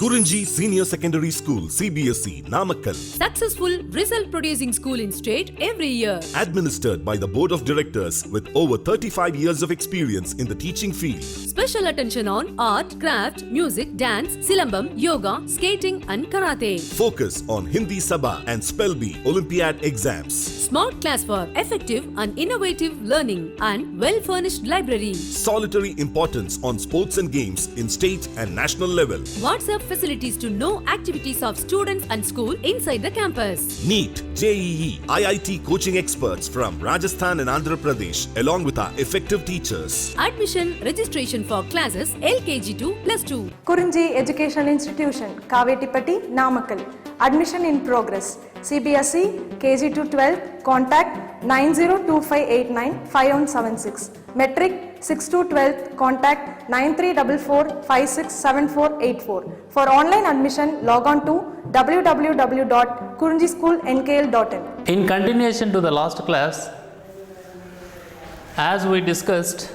Kurinji Senior Secondary School, CBSE, Namakkal. Successful result producing school in state every year. Administered by the Board of Directors with over 35 years of experience in the teaching field. Special attention on art, craft, music, dance, silambam, yoga, skating and karate. Focus on Hindi Sabha and Spell Bee Olympiad exams. Smart class for effective and innovative learning and well-furnished library. Solitary importance on sports and games in state and national level. WhatsApp facilities to know activities of students and school inside the campus. NEET, JEE, IIT coaching experts from Rajasthan and Andhra Pradesh along with our effective teachers. Admission registration for classes LKG to +2. Kurinji Educational Institution, Kavetipatti, Namakkal. Admission in progress. CBSE, KG to 12, contact 9025895176. Metric 6 to 12, contact 9344567484. For online admission, log on to www.kurinjischoolnkl.in. In continuation to the last class, as we discussed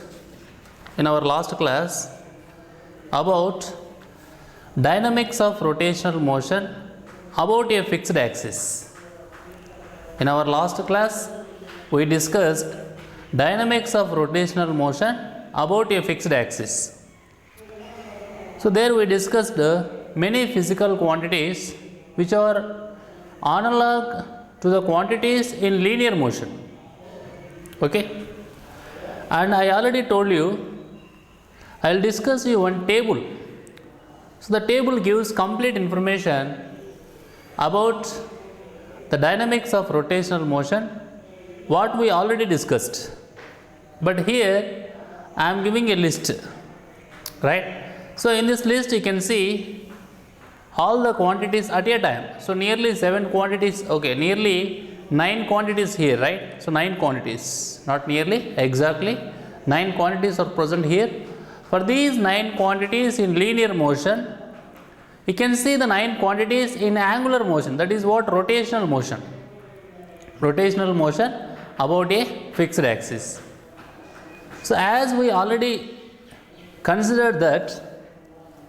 in our last class about dynamics of rotational motion about a fixed axis. In our last class, we discussed dynamics of rotational motion about a fixed axis. So there we discussed many physical quantities which are analog to the quantities in linear motion. Okay? And I already told you, I will discuss you one table. So the table gives complete information about the dynamics of rotational motion, what we already discussed. But here I am giving a list, right? So in this list you can see all the quantities at a time. So nearly 7 quantities, okay, nearly 9 quantities here, right? So 9 quantities, not nearly, exactly 9 quantities are present here. For these 9 quantities in linear motion, you can see the 9 quantities in angular motion, that is what rotational motion. Rotational motion about a fixed axis. So as we already considered that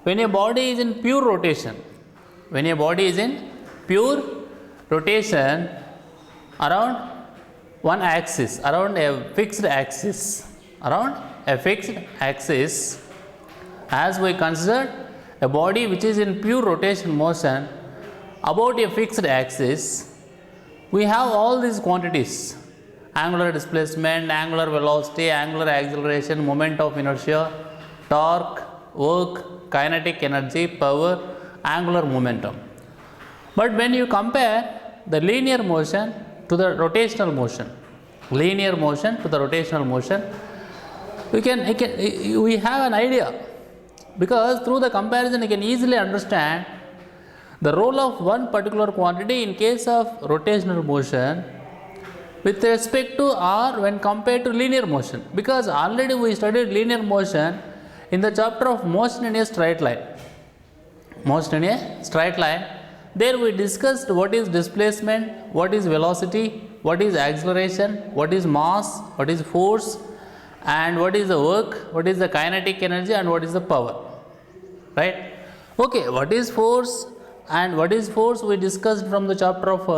when a body is in pure rotation, when a body is in pure rotation around one axis, around a fixed axis, as we considered a body which is in pure rotation motion about a fixed axis, we have all these quantities: angular displacement, angular velocity, angular acceleration, moment of inertia, torque, work, kinetic energy, power, angular momentum. But when you compare the linear motion to the rotational motion, we have an idea, because through the comparison you can easily understand the role of one particular quantity in case of rotational motion with respect to or when compared to linear motion, because already we studied linear motion in the chapter of motion in a straight line. There we discussed what is displacement, what is velocity, what is acceleration, what is mass, what is force, and what is the work, what is the kinetic energy, and what is the power, right? Okay, what is force and what is force we discussed from the chapter of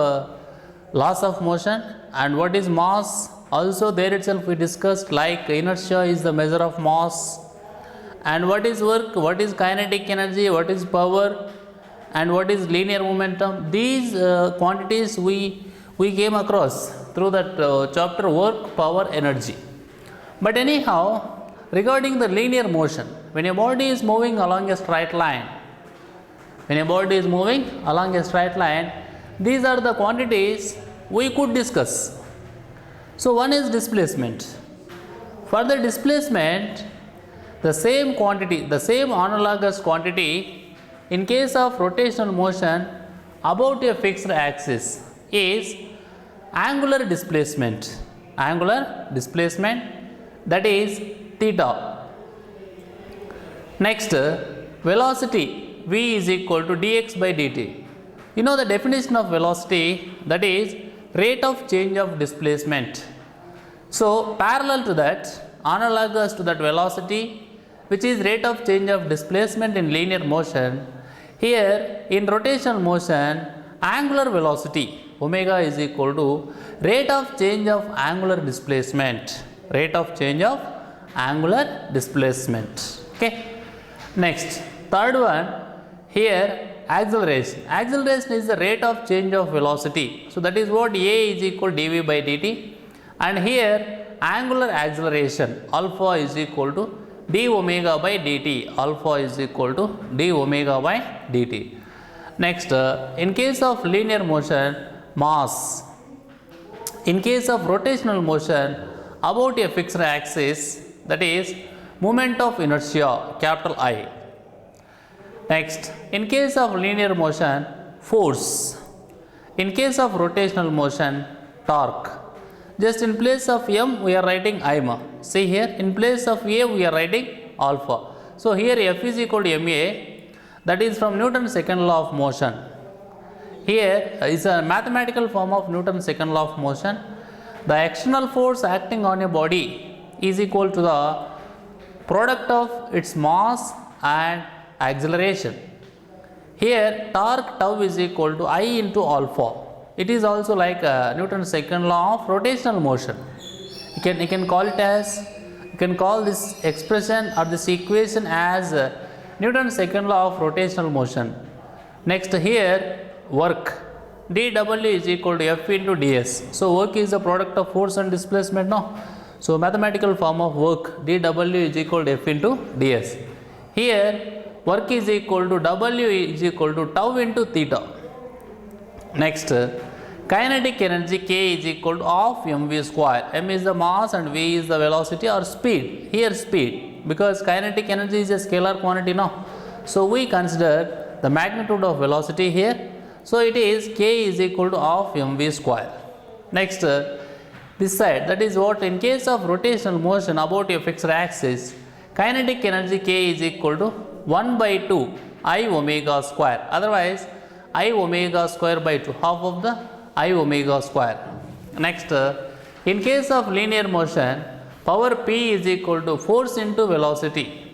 laws of motion. And what is mass, also there itself we discussed, like inertia is the measure of mass. And what is work, what is kinetic energy, what is power, and what is linear momentum. These quantities we came across through that chapter, work, power, energy. But anyhow, regarding the linear motion, when a body is moving along a straight line, these are the quantities we could discuss. So one is displacement. For the displacement, the same quantity, the same analogous quantity in case of rotational motion about a fixed axis is angular displacement, that is theta. Next, velocity v is equal to dx by dt. You know the definition of velocity, that is rate of change of displacement. So parallel to that, analogous to that velocity, which is rate of change of displacement in linear motion, Here in rotational motion, angular velocity omega is equal to rate of change of angular displacement. Rate of change of angular displacement. Okay. Next, third one, here acceleration. Acceleration is the rate of change of velocity. So that is what A is equal dv by dt, and here angular acceleration alpha is equal to d omega by dt. Alpha is equal to d omega by dt. Next, in case of linear motion, mass. In case of rotational motion about a fixed axis, that is moment of inertia, capital I. Next, in case of linear motion, force. In case of rotational motion, torque. Just in place of m we are writing I ma. See here, in place of a we are writing alpha. So here F is equal to ma, that is from Newton's second law of motion. Here is a mathematical form of Newton's second law of motion. The external force acting on a body is equal to the product of its mass and acceleration. Here torque tau is equal to I into alpha. It is also like Newton's second law of rotational motion. You can call it as, you can call this expression or this equation as Newton's second law of rotational motion. Next, here work, dw is equal to F into ds. So work is the product of force and displacement, no? So mathematical form of work, dw is equal to F into ds. Here work is equal to W is equal to tau into theta. Next, kinetic energy K is equal to half mv square. M is the mass and V is the velocity or speed. Here speed, because kinetic energy is a scalar quantity now. So we consider the magnitude of velocity here. So it is K is equal to half mv square. Next, this side, that is what in case of rotational motion about a fixed axis, kinetic energy K is equal to 1 by 2 I omega square. Otherwise I omega square by 2, half of the I omega square. Next, in case of linear motion, power P is equal to force into velocity.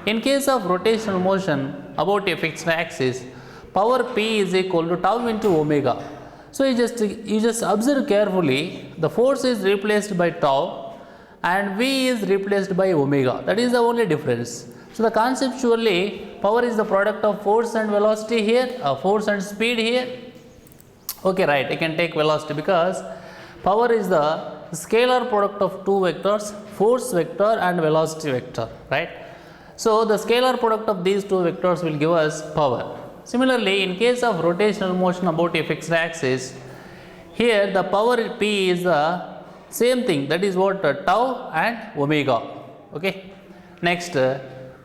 In case of rotational motion about a fixed axis, power P is equal to tau into omega. So you just observe carefully, the force is replaced by tau and V is replaced by omega. That is the only difference. So the conceptually, power is the product of force and velocity here, force and speed here. Okay, right, you can take velocity because power is the scalar product of two vectors, force vector and velocity vector, right? So the scalar product of these two vectors will give us power. Similarly, in case of rotational motion about a fixed axis, here the power P is the same thing, that is what tau and omega. Okay. Next,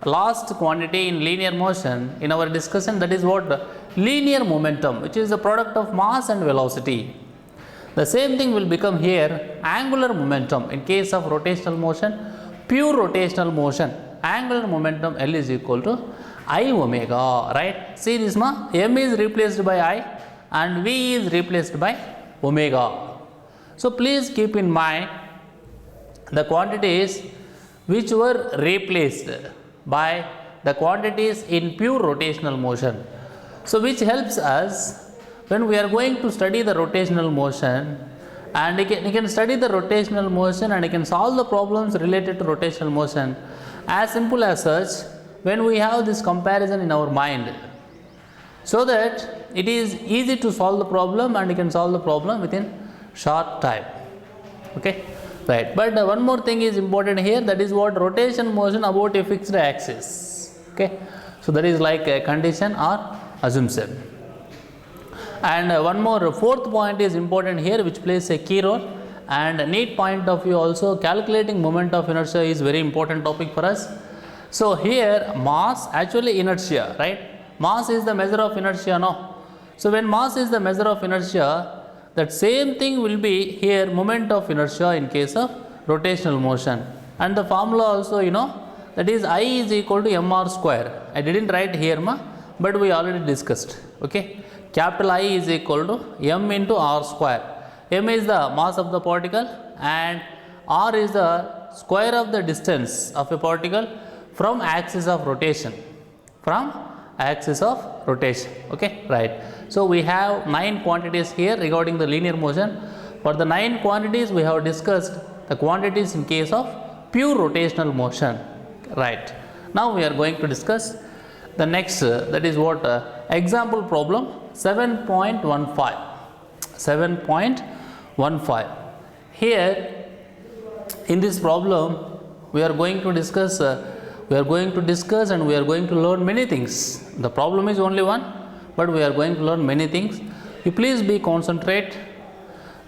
last quantity in linear motion in our discussion, that is what linear momentum, which is the product of mass and velocity. The same thing will become here angular momentum in case of rotational motion, pure rotational motion. Angular momentum L is equal to I omega, right? See this ma, M is replaced by I and V is replaced by omega. So please keep in mind the quantities which were replaced by the quantities in pure rotational motion. So which helps us when we are going to study the rotational motion, and you can study the rotational motion and you can solve the problems related to rotational motion as simple as such when we have this comparison in our mind, so that it is easy to solve the problem and you can solve the problem within short time. Okay, right. But one more thing is important here, that is what rotation motion about a fixed axis. Okay, so that is like a condition or assumption. And one more, fourth point is important here, which plays a key role, and need point of view also, calculating moment of inertia is very important topic for us. So here mass, actually inertia, right? Mass is the measure of inertia, no? So when mass is the measure of inertia, that same thing will be here moment of inertia in case of rotational motion. And the formula also, you know, that is I is equal to mr square. I didn't write here ma, but we already discussed. Okay, capital I is equal to m into r square. M is the mass of the particle and r is the square of the distance of a particle from axis of rotation. From axis of rotation. Okay, right. So we have 9 quantities here regarding the linear motion. For the 9 quantities we have discussed the quantities in case of pure rotational motion. Right. Now we are going to discuss the next, that is what example problem 7.15. 7.15. Here in this problem we are going to discuss and we are going to learn many things. The problem is only one, but we are going to learn many things. You please be concentrate.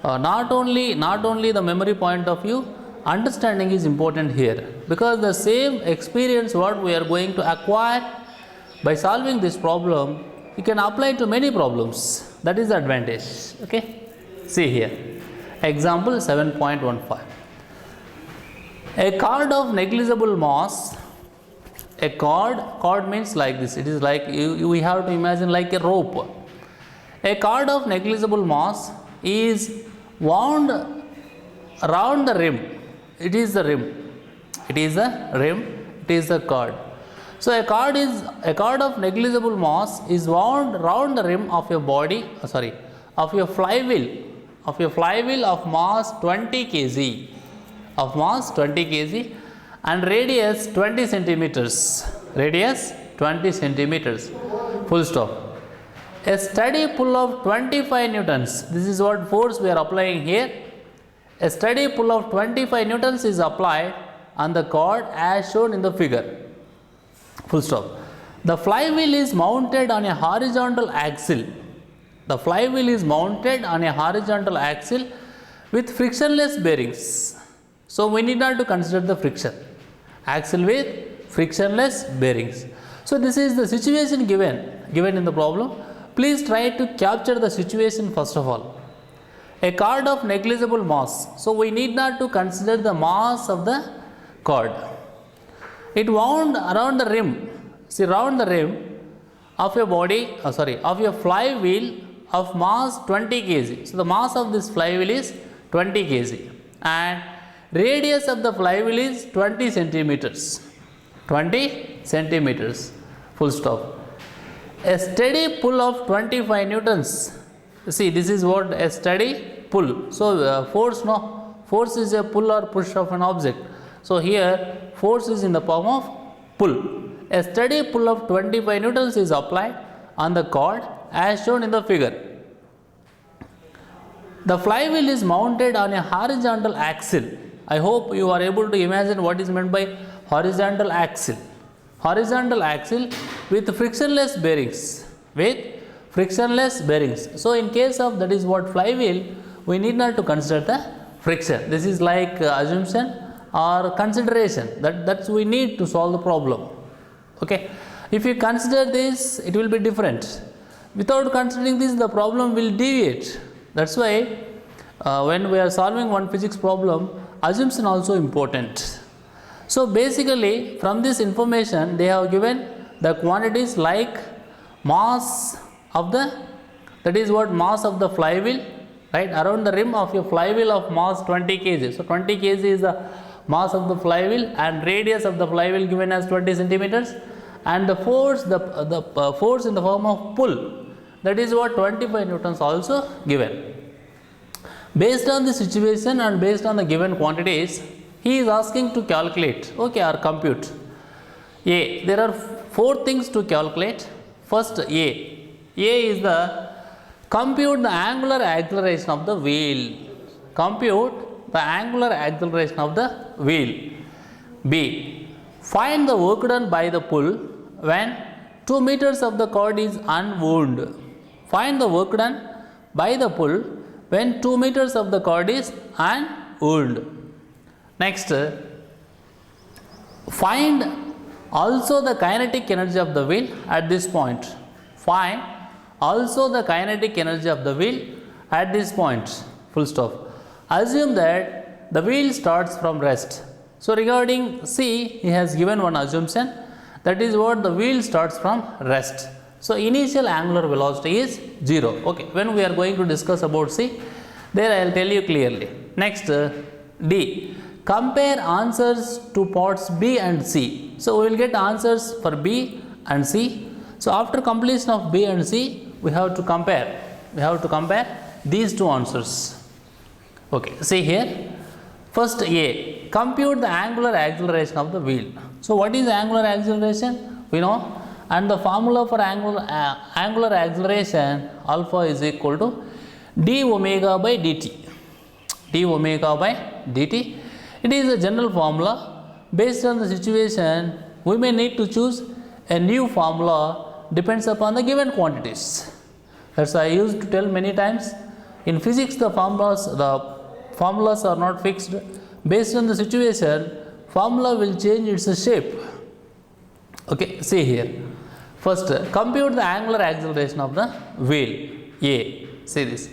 Not only the memory point of view, understanding is important here, because the same experience what we are going to acquire by solving this problem, you can apply to many problems. That is the advantage. Okay, see here example 7.15. A cord of negligible mass, a cord means like this, it is like we have to imagine like a rope. A cord of negligible mass is wound around the rim. It is the rim. It is the rim. It is the cord. So a cord of negligible mass is wound around the rim of your body. Of your flywheel. Of mass 20 kg. Of mass 20 kg and radius 20 centimeters. Radius 20 centimeters. Full stop. A steady pull of 25 newtons. This is what force we are applying here. A steady pull of 25 newtons is applied on the cord as shown in the figure. Full stop. The flywheel is mounted on a horizontal axle. The flywheel is mounted on a horizontal axle with frictionless bearings. So we need not to consider the friction. Axle with frictionless bearings. So this is the situation given in the problem. Please try to capture the situation first of all. A cord of negligible mass. So we need not to consider the mass of the cord. It wound around the rim. See, around the rim of your body, of your flywheel of mass 20 kg. So the mass of this flywheel is 20 kg and radius of the flywheel is 20 centimeters. 20 centimeters. Full stop. A steady pull of 25 newtons. See, this is what a steady pull. So force is a pull or push of an object. So here force is in the form of pull. A steady pull of 25 newtons is applied on the cord as shown in the figure. The flywheel is mounted on a horizontal axle. I hope you are able to imagine what is meant by horizontal axle. Horizontal axle with frictionless bearings. So in case of that is what flywheel, we need not to consider the friction. This is like assumption or consideration that's we need to solve the problem. Okay, if you consider this, it will be different. Without considering this, the problem will deviate. That's why when we are solving one physics problem, assumption also important. So basically from this information they have given the quantities like mass of the, that is what mass of the flywheel, right, around the rim of your flywheel of mass 20 kg. So 20 kg is the mass of the flywheel and radius of the flywheel given as 20 centimeters and the force, the force in the form of pull, that is what 25 newtons also given. Based on the situation and based on the given quantities, he is asking to calculate, okay, or compute. A, there are 4 things to calculate. First A is the compute the angular acceleration of the wheel. Compute the angular acceleration of the wheel. B, find the work done by the pull when 2 meters of the cord is unwound. Find the work done by the pull when 2 meters of the cord is unwound. Next, find also the kinetic energy of the wheel at this point. Find also the kinetic energy of the wheel at this point. Full stop. Assume that the wheel starts from rest. So regarding C, he has given one assumption, that is what the wheel starts from rest. So initial angular velocity is 0. Okay, when we are going to discuss about C, there I will tell you clearly. Next, D, compare answers to parts B and C. So we will get answers for B and C. So after completion of B and C, we have to compare. We have to compare these two answers. Okay, see here. First A, compute the angular acceleration of the wheel. So what is angular acceleration? We know, and the formula for angular acceleration alpha is equal to d omega by dt. d omega by dt. It is a general formula. Based on the situation, we may need to choose a new formula, depends upon the given quantities. That's why I used to tell many times, in physics the formulas are not fixed. Based on the situation, formula will change its shape. Okay, see here. First, compute the angular acceleration of the wheel. A. See this.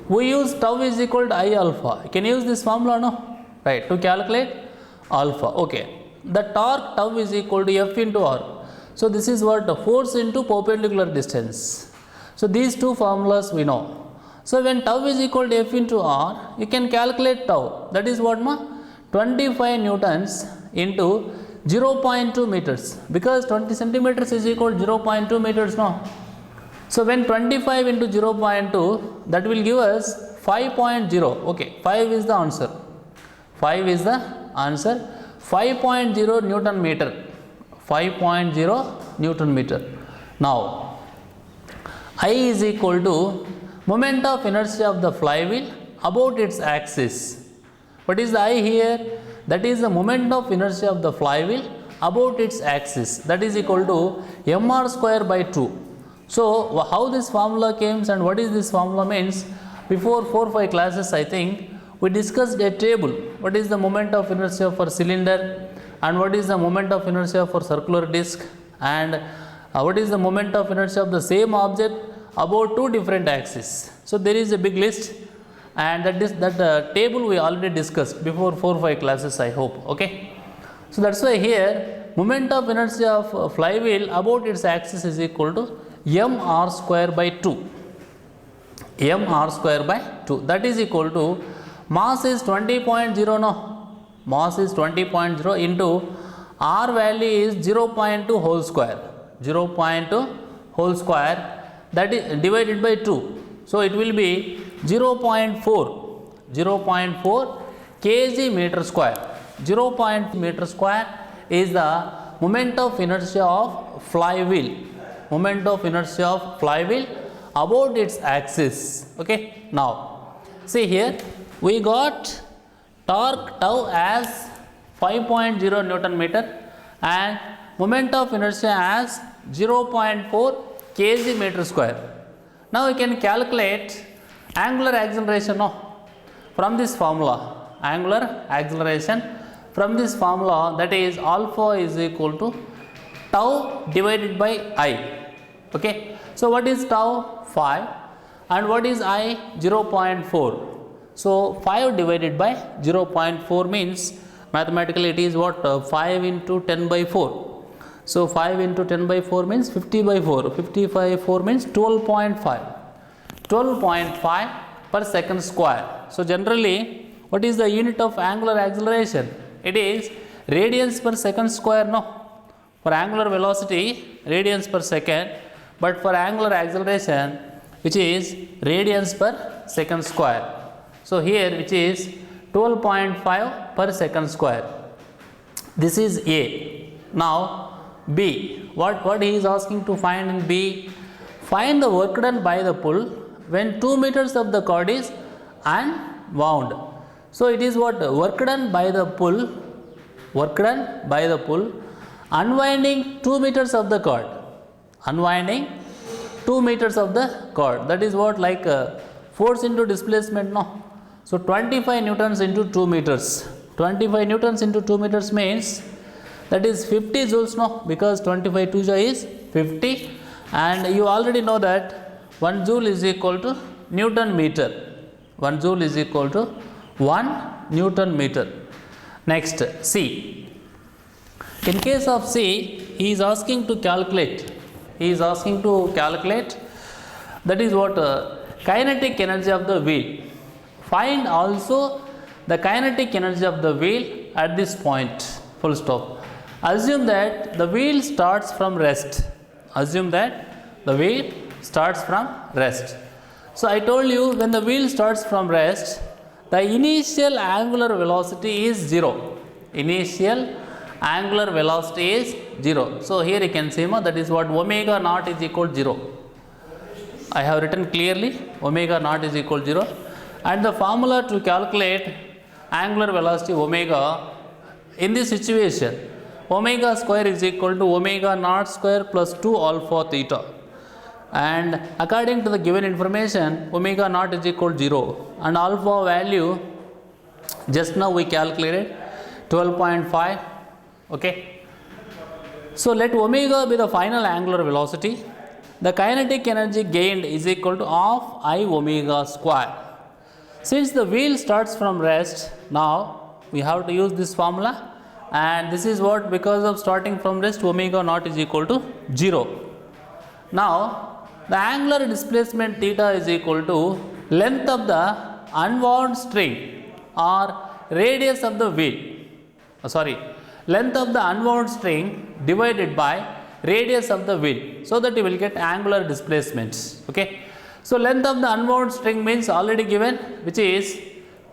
We use tau is equal to I alpha. Can you use this formula? No? Right. To calculate alpha. Okay. The torque tau is equal to F into R. So this is what? Force into perpendicular distance. So these two formulas we know. So when tau is equal to F into R, you can calculate tau. That is what? 25 newtons into 0.2 meters, because 20 centimeters is equal to 0.2 meters now. So when 25 into 0.2, that will give us 5.0. Okay, 5 is the answer. 5 is the answer. 5.0 Newton meter. 5.0 Newton meter. Now, I is equal to moment of inertia of the flywheel about its axis. What is the I here? That is the moment of inertia of the flywheel about its axis. That is equal to mr square by 2. So how this formula came and what is this formula means? Before 4-5 classes, I think we discussed a table. What is the moment of inertia for cylinder, and what is the moment of inertia for circular disc, and what is the moment of inertia of the same object about two different axes. So there is a big list, and that table we already discussed before 4-5 classes, I hope. Okay. So that's why here moment of inertia of flywheel about its axis is equal to mr square by 2. mr square by 2. That is equal to mass is 20.0 no. Mass is 20.0 into r value is 0.2 whole square. 0.2 whole square, that is divided by 2. So it will be 0.4 kg meter square. 0.0 meter square is the moment of inertia of flywheel. Moment of inertia of flywheel about its axis. Okay. Now, see here we got torque tau as 5.0 Newton meter and moment of inertia as 0.4 kg meter square. Now we can calculate angular acceleration from this formula. Angular acceleration from this formula, that is alpha is equal to tau divided by I. Okay. So what is tau? 5, and what is I? 0.4. So 5 divided by 0.4 means mathematically it is what? 5 into 10 by 4. So 5 into 10 by 4 means 50 by 4. 50 by 4 means 12.5. 12.5 per second square. So generally, what is the unit of angular acceleration? It is radians per second square, no? For angular velocity, radians per second, but for angular acceleration, which is radians per second square. So here, which is 12.5 per second square. This is A. Now B. What he is asking to find in B? Find the work done by the pull when 2 meters of the cord is unwound. So it is what? Work done by the pull. Work done by the pull. Unwinding 2 meters of the cord. Unwinding 2 meters of the cord. That is what? Like force into displacement, no? So 25 newtons into 2 meters. 25 newtons into 2 meters means that is 50 joules, no? Because 25 2 is 50, and you already know that 1 joule is equal to Newton meter. 1 joule is equal to 1 Newton meter. Next, C. In case of C, he is asking to calculate. He is asking to calculate, that is what? Kinetic energy of the wheel. Find also the kinetic energy of the wheel at this point, full stop. Assume that the wheel starts from rest. Assume that the wheel starts from rest. So I told you when the wheel starts from rest, the initial angular velocity is 0. Initial angular velocity is 0. So here you can see that is what omega naught is equal to 0. I have written clearly omega naught is equal to 0, and the formula to calculate angular velocity omega in this situation, omega square is equal to omega naught square plus 2 alpha theta, and according to the given information omega naught is equal to 0 and alpha value just now we calculated 12.5. okay, so let omega be the final angular velocity. The kinetic energy gained is equal to half I omega square. Since the wheel starts from rest, now we have to use this formula, and this is what, because of starting from rest omega naught is equal to 0. Now the angular displacement theta is equal to length of the unwound string or radius of the wheel, length of the unwound string divided by radius of the wheel, so that you will get angular displacements. Okay, so length of the unwound string means already given, which is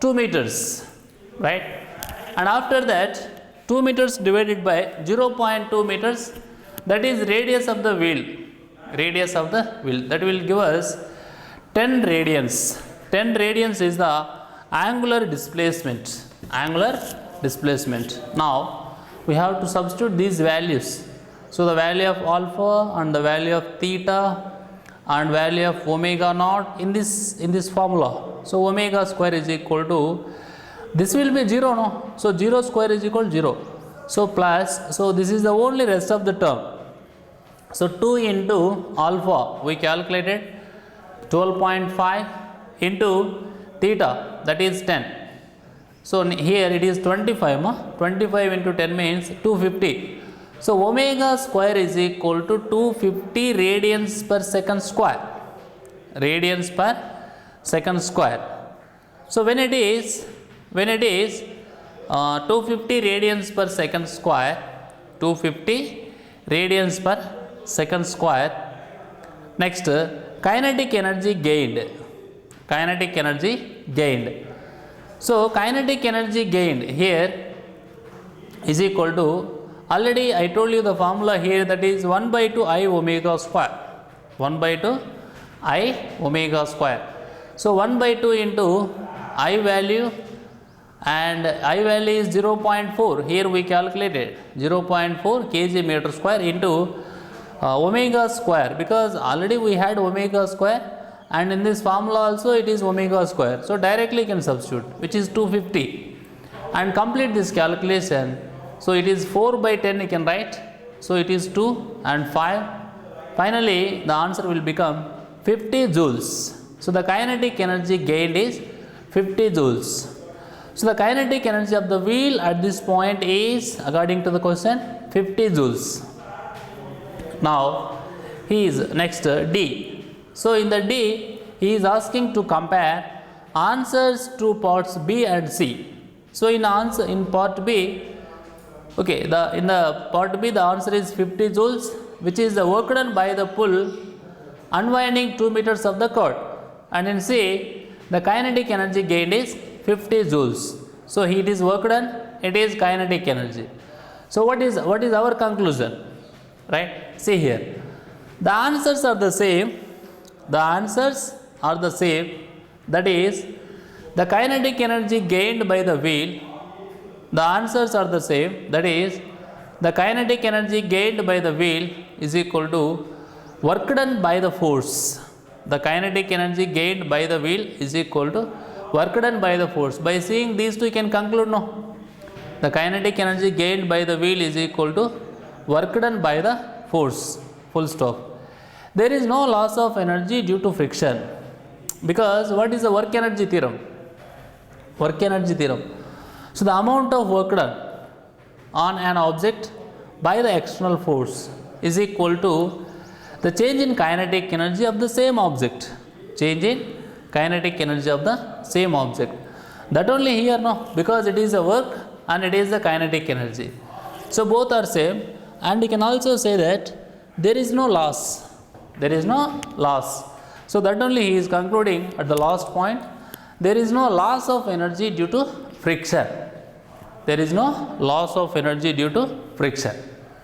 2 meters, right? And after that 2 meters divided by 0.2 meters, that is radius of the wheel, that will give us 10 radians. 10 radians is the angular displacement. Now we have to substitute these values. So the value of alpha and the value of theta and value of omega naught in this formula. So omega square is equal to, this will be 0, no? So 0 square is equal to 0. So plus, so this is the only rest of the term. So 2 into alpha we calculated 12.5 into theta, that is 10. So here it is 25, 25 into 10 means 250. So omega square is equal to 250 radians per second square. So when it is 250 radians per second square, 250 radians per second square. Next, kinetic energy gained. So kinetic energy gained here is equal to, already I told you the formula here, that is 1 by 2 I omega square. 1 by 2 I omega square. So 1 by 2 into I value, and I value is 0.4. Here we calculated 0.4 kg meter square into omega square, because already we had omega square, and in this formula also it is omega square. So directly you can substitute, which is 250, and complete this calculation. So it is 4 by 10 you can write. So it is 2 and 5. Finally the answer will become 50 joules. So the kinetic energy gained is 50 joules. So the kinetic energy of the wheel at this point is, according to the question, 50 joules. Now he is next D. So in the D he is asking to compare answers to parts B and C. So in part B, okay, in the part B the answer is 50 joules, which is the work done by the pull unwinding 2 meters of the cord, and in C the kinetic energy gained is 50 joules. So it is work done, it is kinetic energy. So what is our conclusion, right? See here, the answers are the same. That is, the kinetic energy gained by the wheel, the answers are the same. That is, the kinetic energy gained by the wheel is equal to work done by the force. The kinetic energy gained by the wheel is equal to work done by the force. By seeing these two you can conclude, no? The kinetic energy gained by the wheel is equal to work done by the force. Full stop. There is no loss of energy due to friction, because what is the work energy theorem? So the amount of work done on an object by the external force is equal to the change in kinetic energy of the same object. That only here, no, because it is a work and it is the kinetic energy. So both are same, and you can also say that there is no loss. There is no loss. So that only he is concluding at the last point. There is no loss of energy due to friction. There is no loss of energy due to friction.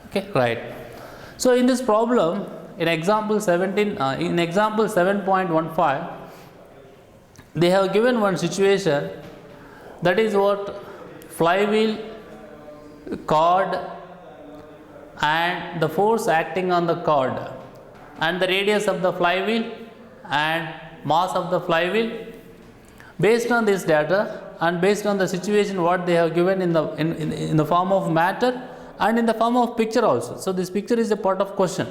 Okay, right. So in this problem, in example 7.15, they have given one situation, that is what flywheel, cord, and the force acting on the cord, and the radius of the flywheel and mass of the flywheel. Based on this data and based on the situation what they have given in the form of matter and in the form of picture also. So this picture is a part of question.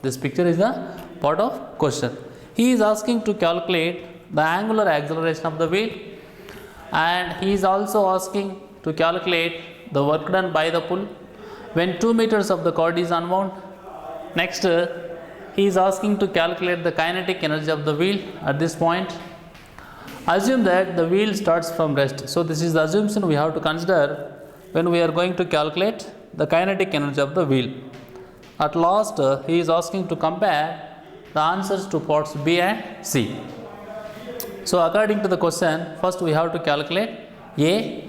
This picture is a part of question. He is asking to calculate the angular acceleration of the wheel, and he is also asking to calculate the work done by the pull when 2 meters of the cord is unwound. Next, he is asking to calculate the kinetic energy of the wheel at this point. Assume that the wheel starts from rest. So this is the assumption we have to consider when we are going to calculate the kinetic energy of the wheel. At last, he is asking to compare the answers to parts B and C. So according to the question, first we have to calculate A.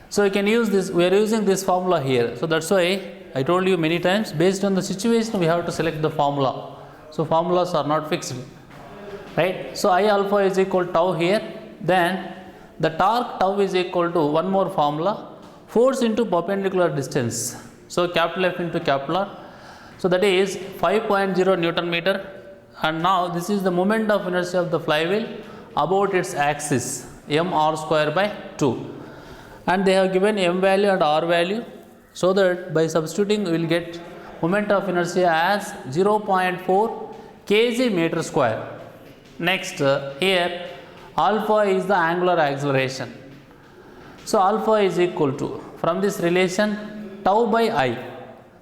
So you can use this, we are using this formula here. So that's why I told you many times, based on the situation we have to select the formula. So formulas are not fixed, right? So I alpha is equal to tau here. Then the torque tau is equal to one more formula, force into perpendicular distance. So capital F into capital R. So that is 5.0 Newton meter. And now this is the moment of inertia of the flywheel about its axis, mr square by 2. And they have given m value and r value, so that by substituting we will get moment of inertia as 0.4 kg meter square. Next, here alpha is the angular acceleration. So alpha is equal to, from this relation, tau by I.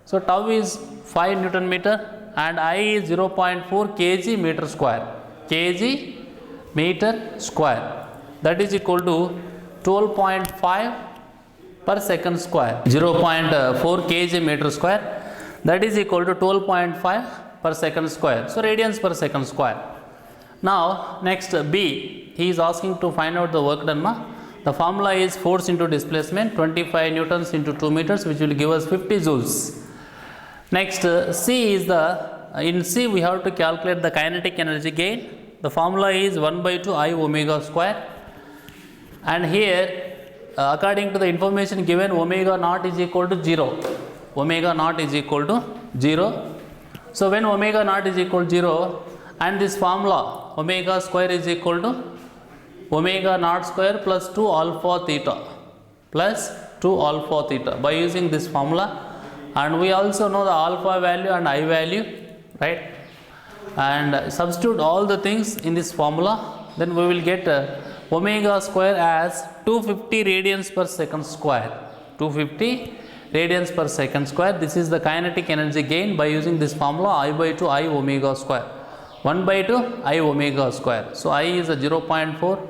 So tau is 5 Newton meter and I is 0.4 kg meter square. Kg meter square. That is equal to 12.5 per second square. 0.4 kg meter square. That is equal to 12.5 per second square. So radians per second square. Now next B, he is asking to find out the work done. The formula is force into displacement, 25 newtons into 2 meters, which will give us 50 joules. Next C is in C we have to calculate the kinetic energy gain. The formula is 1 by 2 I omega square. And here according to the information given, omega naught is equal to 0. Omega naught is equal to 0. So when omega naught is equal to 0, and this formula omega square is equal to omega naught square plus 2 alpha theta plus 2 alpha theta by using this formula. And we also know the alpha value and I value, right? And substitute all the things in this formula, then we will get omega square as 250 radians per second square. 250 radians per second square. This is the kinetic energy gain by using this formula, I by 2 I omega square. 1 by 2 I omega square. So I is a 0.4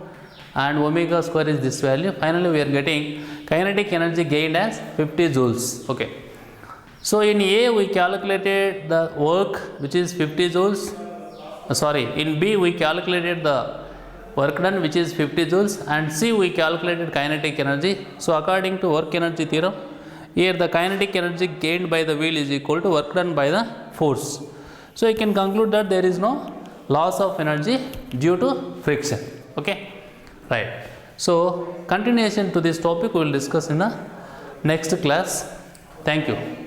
and omega square is this value. Finally we are getting kinetic energy gained as 50 joules. Okay. So in A we calculated the work which is 50 joules. In B we calculated the work done which is 50 joules, and C we calculated kinetic energy. So according to work energy theorem, here the kinetic energy gained by the wheel is equal to work done by the force. So you can conclude that there is no loss of energy due to friction. Okay, right. So continuation to this topic we will discuss in the next class. Thank you.